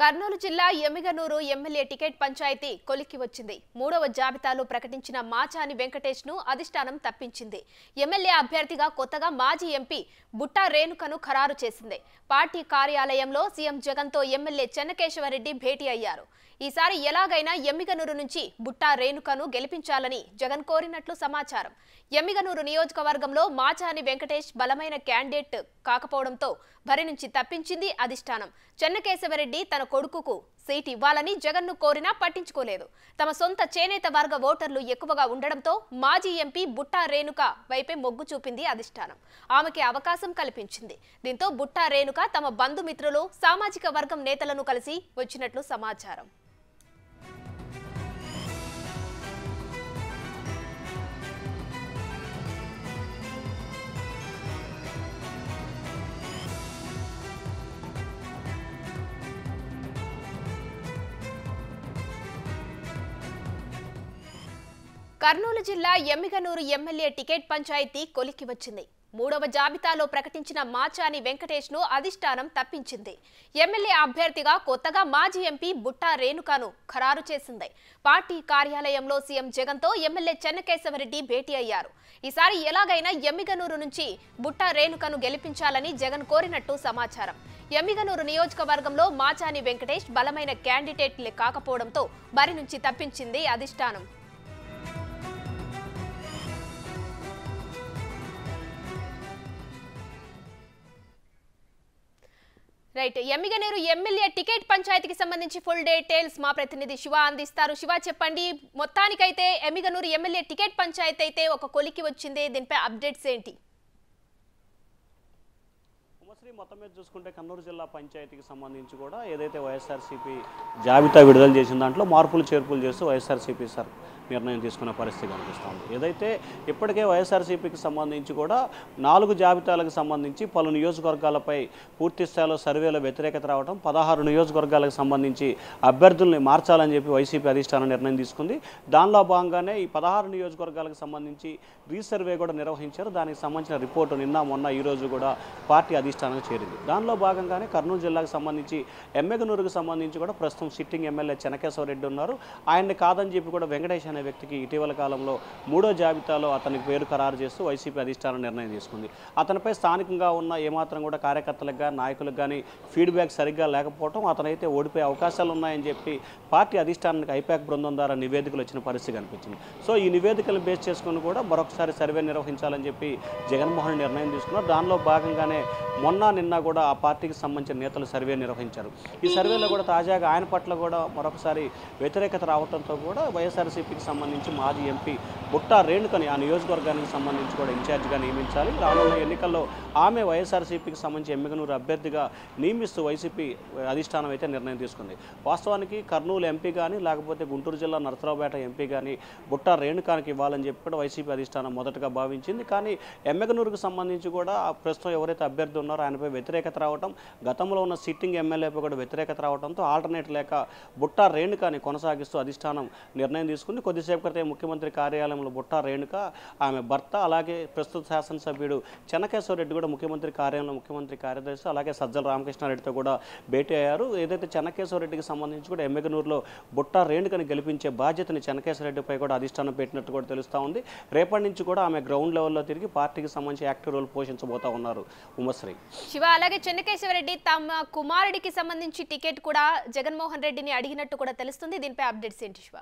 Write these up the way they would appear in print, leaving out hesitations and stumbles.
కర్నూలు జిల్లా Emmiganur MLA ticket panchayat కొలిక్కి వచ్చింది. మూడవ జాబితాలో ప్రకటించిన మాచాని వెంకటేష్ ను అధిష్టానం తప్పించింది. ఎమ్మెల్యే అభ్యర్థిగా కొత్తగా మాజీ ఎంపీ బుట్టా రేణుకను ఖరారు చేసింది. పార్టీ కార్యాలయంలో సీఎం జగన్ తో ఎమ్మెల్యే చెన్నకేశవరెడ్డి భేటీ అయ్యారు. ఈసారి ఎలాగైనా ఎమ్మిగనూరు నుంచి బుట్టా రేణుకను గెలిపించాలని జగన్ కోరినట్లు సమాచారం. ఎమ్మిగనూరు నియోజకవర్గంలో మాచాని వెంకటేష్ బలమైన క్యాండిడేట్ కాకపోవడంతో బరి నుంచి తప్పించింది అధిష్టానం. చెన్నకేశవరెడ్డి తన కొడుకుకు సీట్ ఇవ్వాలని జగన్ను కోరినా పట్టించుకోలేదు. తమ సొంత చేనేత వర్గ ఓటర్లు ఎక్కువగా ఉండడంతో మాజీ ఎంపీ బుట్టా రేణుక వైపే మొగ్గు చూపింది అధిష్టానం. ఆమెకి అవకాశం కల్పించింది. దీంతో బుట్టా రేణుక తమ బంధుమిత్రులు, సామాజిక వర్గం నేతలను కలిసి వచ్చినట్లు సమాచారం. కర్నూలు జిల్లా ఎమ్మిగనూరు ఎమ్మెల్యే టికెట్ పంచాయతీ కొలిక్కి వచ్చింది. మూడవ జాబితాలో ప్రకటించిన మాచాని వెంకటేష్ ను అధిష్టానం తప్పించింది. ఎమ్మెల్యే అభ్యర్థిగా కొత్తగా మాజీ ఎంపీ బుట్టా రేణుకను ఖరారు చేసింది. పార్టీ కార్యాలయంలో సీఎం జగన్ తో ఎమ్మెల్యే చెన్నకేశవరెడ్డి భేటీ అయ్యారు. ఈసారి ఎలాగైనా ఎమ్మిగనూరు నుంచి బుట్టా రేణుకను గెలిపించాలని జగన్ కోరినట్టు సమాచారం. ఎమ్మిగనూరు నియోజకవర్గంలో మాచాని వెంకటేష్ బలమైన క్యాండిడేట్ కాకపోవడంతో బరి నుంచి తప్పించింది అధిష్టానం. రైట్, ఎమ్మిగనూరు ఎమ్మెల్యే టికెట్ పంచాయతీకి సంబంధించి ఫుల్ డీటెయిల్స్ మా ప్రతినిధి శివ అందిస్తారు. శివ, చెప్పండి, మొత్తానికైతే ఎమ్మిగనూరు ఎమ్మెల్యే టికెట్ పంచాయతీ అయితే ఒక కొలికి వచ్చింది, దీనిపై అప్డేట్స్ ఏంటి? మొత్తం మీద చూసుకుంటే కర్నూలు జిల్లా పంచాయతీకి సంబంధించి కూడా ఏదైతే వైఎస్ఆర్సీపీ జాబితా విడుదల చేసిన దాంట్లో మార్పులు చేర్పులు చేస్తూ వైఎస్ఆర్సీపీ సార్ నిర్ణయం తీసుకునే పరిస్థితి కనిపిస్తుంది. ఏదైతే ఇప్పటికే వైఎస్ఆర్సీపీకి సంబంధించి కూడా 4 జాబితాలకు సంబంధించి పలు నియోజకవర్గాలపై పూర్తి స్థాయిలో సర్వేలో వ్యతిరేకత రావడం, 16 నియోజకవర్గాలకు సంబంధించి అభ్యర్థుల్ని మార్చాలని చెప్పి వైసీపీ అధిష్టానం నిర్ణయం తీసుకుంది. దానిలో భాగంగానే ఈ 16 నియోజకవర్గాలకు సంబంధించి రీసర్వే కూడా నిర్వహించారు. దానికి సంబంధించిన రిపోర్టు నిన్న మొన్న ఈరోజు కూడా పార్టీ అధిష్టానం చేరింది. దానిలో భాగంగానే కర్నూలు జిల్లాకు సంబంధించి ఎమ్మిగనూరుకు సంబంధించి కూడా ప్రస్తుతం సిట్టింగ్ ఎమ్మెల్యే చెన్నకేశవరెడ్డి ఉన్నారు. ఆయన్ని కాదని చెప్పి కూడా వెంకటేష్ అనే వ్యక్తికి ఇటీవల కాలంలో 3వ జాబితాలో అతనికి పేరు ఖరారు చేస్తూ వైసీపీ అధిష్టానం నిర్ణయం తీసుకుంది. అతనిపై స్థానికంగా ఉన్న ఏమాత్రం కూడా కార్యకర్తలకు కానీ నాయకులకు కానీ ఫీడ్బ్యాక్ సరిగ్గా లేకపోవడం, అతనైతే ఓడిపోయే అవకాశాలు ఉన్నాయని చెప్పి పార్టీ అధిష్టానానికి ఐపాక్ బృందం ద్వారా నివేదికలు వచ్చిన పరిస్థితి కనిపించింది. సో ఈ నివేదికలు బేస్ చేసుకుని కూడా మరొకసారి సర్వే నిర్వహించాలని చెప్పి జగన్మోహన్ నిర్ణయం తీసుకున్నారు. దానిలో భాగంగానే నిన్న కూడా ఆ పార్టీకి సంబంధించిన నేతలు సర్వే నిర్వహించారు. ఈ సర్వేలో కూడా తాజాగా ఆయన పట్ల కూడా మరొకసారి వ్యతిరేకత రావడంతో కూడా వైఎస్ఆర్సీపీకి సంబంధించి మాజీ ఎంపీ బుట్టా రేణుకని ఆ నియోజకవర్గానికి సంబంధించి కూడా ఇన్ఛార్జిగా నియమించాలి. రానున్న ఎన్నికల్లో ఆమె వైఎస్ఆర్సీపీకి సంబంధించి ఎమ్మిగనూరు అభ్యర్థిగా నియమిస్తూ వైసీపీ అధిష్టానం అయితే నిర్ణయం తీసుకుంది. వాస్తవానికి కర్నూలు ఎంపీ కానీ లేకపోతే గుంటూరు జిల్లా నరసరావుపేట ఎంపీ కానీ బుట్టా రేణుకానికి ఇవ్వాలని చెప్పి కూడా వైసీపీ అధిష్టానం మొదటగా భావించింది. కానీ ఎమ్మిగనూరుకు సంబంధించి కూడా ప్రస్తుతం ఎవరైతే అభ్యర్థి ఉన్నారో ఆయనపై వ్యతిరేకత రావడం, గతంలో ఉన్న సిట్టింగ్ ఎమ్మెల్యేపై కూడా వ్యతిరేకత రావడంతో ఆల్టర్నేట్ లేక బుట్టా రేణుకని కొనసాగిస్తూ అధిష్టానం నిర్ణయం తీసుకుంది. కొద్దిసేపు క్రితం ముఖ్యమంత్రి కార్యాలయంలో బుట్టా రేణుక, ఆమె భర్త, అలాగే ప్రస్తుత శాసనసభ్యుడు చెన్నకేశవరెడ్డి కూడా ముఖ్యమంత్రి కార్యాలయంలో ముఖ్యమంత్రి కార్యదర్శి అలాగే సజ్జల రామకృష్ణారెడ్డితో కూడా భేటీ అయ్యారు. ఏదైతే చెన్నకేశవరెడ్డికి సంబంధించి కూడా ఎమ్మిగనూరులో బుట్టా రేణుకని గెలిపించే బాధ్యతని చెన్నకేశవరెడ్డిపై కూడా అధిష్టానం పెట్టినట్టు కూడా తెలుస్తూ ఉంది. రేపటి నుంచి కూడా ఆమె గ్రౌండ్ లెవెల్లో తిరిగి పార్టీకి సంబంధించి యాక్టివ్ రోల్ పోషించబోతా ఉన్నారు ఉమశ్రీ. శివ, అలాగే చెన్నకేశవరెడ్డి తమ కుమారుడికి సంబంధించి టికెట్ కూడా జగన్మోహన్ రెడ్డిని అడిగినట్టు కూడా తెలుస్తుంది. దీనిపై అప్డేట్స్ ఏంటి శివ?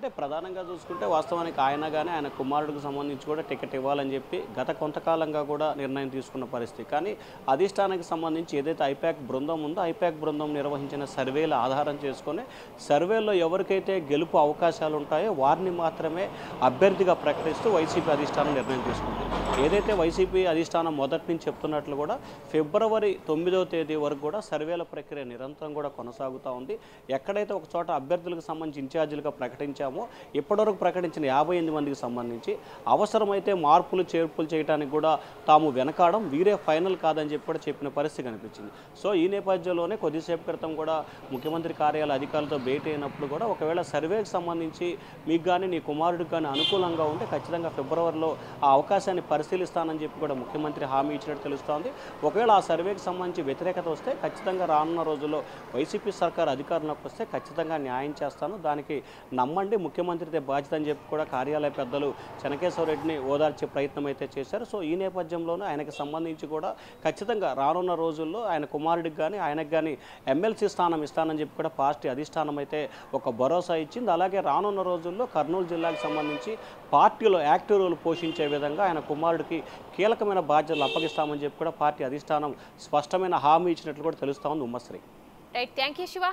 అంటే ప్రధానంగా చూసుకుంటే వాస్తవానికి ఆయన కానీ ఆయన కుమారుడికి సంబంధించి కూడా టికెట్ ఇవ్వాలని చెప్పి గత కొంతకాలంగా కూడా నిర్ణయం తీసుకున్న పరిస్థితి. కానీ అధిష్టానానికి సంబంధించి ఏదైతే ఐపాక్ బృందం ఉందో ఐపాక్ బృందం నిర్వహించిన సర్వేల ఆధారం చేసుకొని సర్వేలో ఎవరికైతే గెలుపు అవకాశాలు ఉంటాయో వారిని మాత్రమే అభ్యర్థిగా ప్రకటిస్తూ వైసీపీ అధిష్టానం నిర్ణయం తీసుకుంది. ఏదైతే వైసీపీ అధిష్టానం మొదటి నుంచి చెప్తున్నట్లు కూడా ఫిబ్రవరి 9వ తేదీ వరకు కూడా సర్వేల ప్రక్రియ నిరంతరం కూడా కొనసాగుతూ ఉంది. ఎక్కడైతే ఒక చోట అభ్యర్థులకు సంబంధించి ఇన్ఛార్జీలుగా ప్రకటించామో చూసామో ఇప్పటివరకు ప్రకటించిన 58 మందికి సంబంధించి అవసరమైతే మార్పులు చేర్పులు చేయడానికి కూడా తాము వెనకాడం, వీరే ఫైనల్ కాదని చెప్పి కూడా చెప్పిన పరిస్థితి కనిపించింది. సో ఈ నేపథ్యంలోనే కొద్దిసేపు క్రితం కూడా ముఖ్యమంత్రి కార్యాలయ అధికారులతో భేటీ అయినప్పుడు కూడా ఒకవేళ సర్వేకి సంబంధించి మీకు కానీ నీ కుమారుడికి కానీ అనుకూలంగా ఉంటే ఖచ్చితంగా ఫిబ్రవరిలో ఆ అవకాశాన్ని పరిశీలిస్తానని చెప్పి కూడా ముఖ్యమంత్రి హామీ ఇచ్చినట్టు తెలుస్తోంది. ఒకవేళ ఆ సర్వేకి సంబంధించి వ్యతిరేకత వస్తే ఖచ్చితంగా రానున్న రోజుల్లో వైసీపీ సర్కార్ అధికారంలోకి వస్తే ఖచ్చితంగా న్యాయం చేస్తాను, దానికి నమ్మండి, ముఖ్యమంత్రిదే బాధ్యత అని చెప్పి కూడా కార్యాలయ పెద్దలు చెన్నకేశవరెడ్డిని ఓదార్చే ప్రయత్నం అయితే చేశారు. సో ఈ నేపథ్యంలోనే ఆయనకు సంబంధించి కూడా ఖచ్చితంగా రానున్న రోజుల్లో ఆయన కుమారుడికి కానీ ఆయనకు కానీ ఎమ్మెల్సీ స్థానం ఇస్తానని చెప్పి కూడా పార్టీ అధిష్టానం అయితే ఒక భరోసా ఇచ్చింది. అలాగే రానున్న రోజుల్లో కర్నూలు జిల్లాకు సంబంధించి పార్టీలో యాక్టివ్ రోల్ పోషించే విధంగా ఆయన కుమారుడికి కీలకమైన బాధ్యతలు అప్పగిస్తామని చెప్పి కూడా పార్టీ అధిష్టానం స్పష్టమైన హామీ ఇచ్చినట్లు కూడా తెలుస్తా ఉంది. ఉమ్మశ్రీ. Right, thank you Shiva.